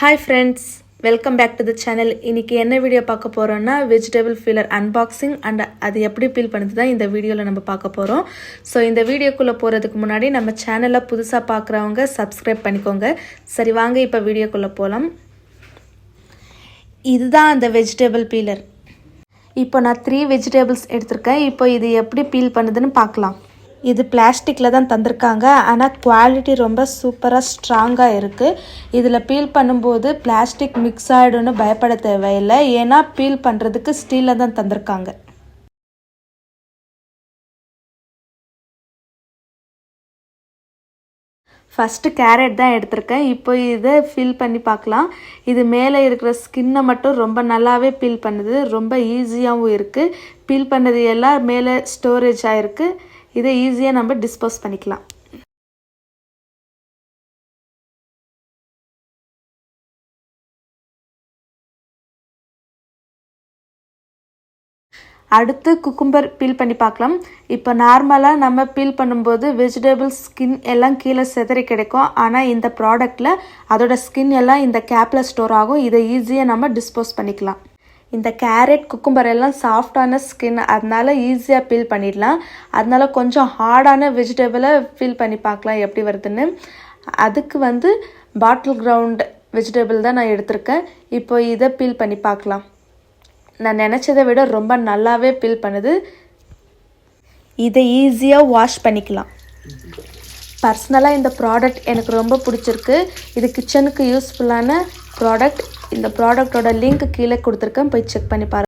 Hi friends, welcome back to the channel. இன்னைக்கு என்ன video பார்க்க போறோம்னா vegetable peeler unboxing and அது எப்படி பீல் பண்ணுது தான் இந்த வீடியோல நம்ம பார்க்க போறோம். சோ இந்த வீடியோக்குள்ள போறதுக்கு முன்னாடி நம்ம சேனலை புதுசா பார்க்கறவங்க subscribe பண்ணிக்கோங்க. சரி வாங்க இப்ப வீடியோக்குள்ள போலாம். இதுதான் அந்த vegetable peeler. இப்போ நான் 3 vegetables எடுத்துர்க்கேன். இப்போ இது எப்படி பீல் பண்ணுதுன்னு பார்க்கலாம். இது பிளாஸ்டிக்ல தான் தந்திருக்காங்க ஆனா குவாலிட்டி ரொம்ப சூப்பரா ஸ்ட்ராங்கா இருக்கு. இதுல பீல் பண்ணும்போது பிளாஸ்டிக் மிக்ஸ் ஆயிடும்னு பயப்பட தேவையில்லை. ஏனா பீல் பண்றதுக்கு ஸ்டீல்ல தான் தந்திருக்காங்க. ஃபர்ஸ்ட் கேரட் தான் எடுத்துர்க்கேன். இப்போ இத பீல் பண்ணி பார்க்கலாம். இது மேலே இருக்கிற ஸ்கின்னை மட்டும் ரொம்ப நல்லாவே பீல் பண்ணுது. ரொம்ப ஈஸியாவும் இருக்கு. பீல் பண்ணது எல்லாம் மேலே ஸ்டோரேஜ் ஆயிருக்கு. இதை ஈஸியா நம்ம டிஸ்போஸ் பண்ணிக்கலாம். அடுத்து குக்கும்பர் பீல் பண்ணி பார்க்கலாம். இப்போ நார்மலா நம்ம பீல் பண்ணும்போது வெஜிடபிள் ஸ்கின் எல்லாம் கீழே சிதறி கிடைக்கும். ஆனா இந்த ப்ராடக்ட்ல அதோட ஸ்கின் எல்லாம் இந்த கேப்ல ஸ்டோர் ஆகும். இதை ஈஸியா நம்ம டிஸ்போஸ் பண்ணிக்கலாம். இந்த கேரட் குக்கும்பர் எல்லாம் சாஃப்டான ஸ்கின், அதனால ஈஸியா பீல் பண்ணிடலாம். அதனால கொஞ்சம் ஹார்டான வெஜிடபிளை பீல் பண்ணி பார்க்கலாம் எப்படி வருதுன்னு. அதுக்கு பாட்டில் கிரவுண்ட் வெஜிடபிள் தான் நான் எடுத்திருக்கேன். இப்போ இதை பீல் பண்ணி பார்க்கலாம். நான் நினைச்சதை விட ரொம்ப நல்லாவே பீல் பண்ணுது. இதை ஈஸியா வாஷ் பண்ணிக்கலாம். பர்சனலாக இந்த ப்ராடக்ட் எனக்கு ரொம்ப பிடிச்சிருக்கு. இது கிச்சனுக்கு யூஸ்ஃபுல்லான ப்ராடக்ட். இந்த ப்ராடக்டோட லிங்க் கீழே கொடுத்துருக்கேன், போய் செக் பண்ணி பாருங்க.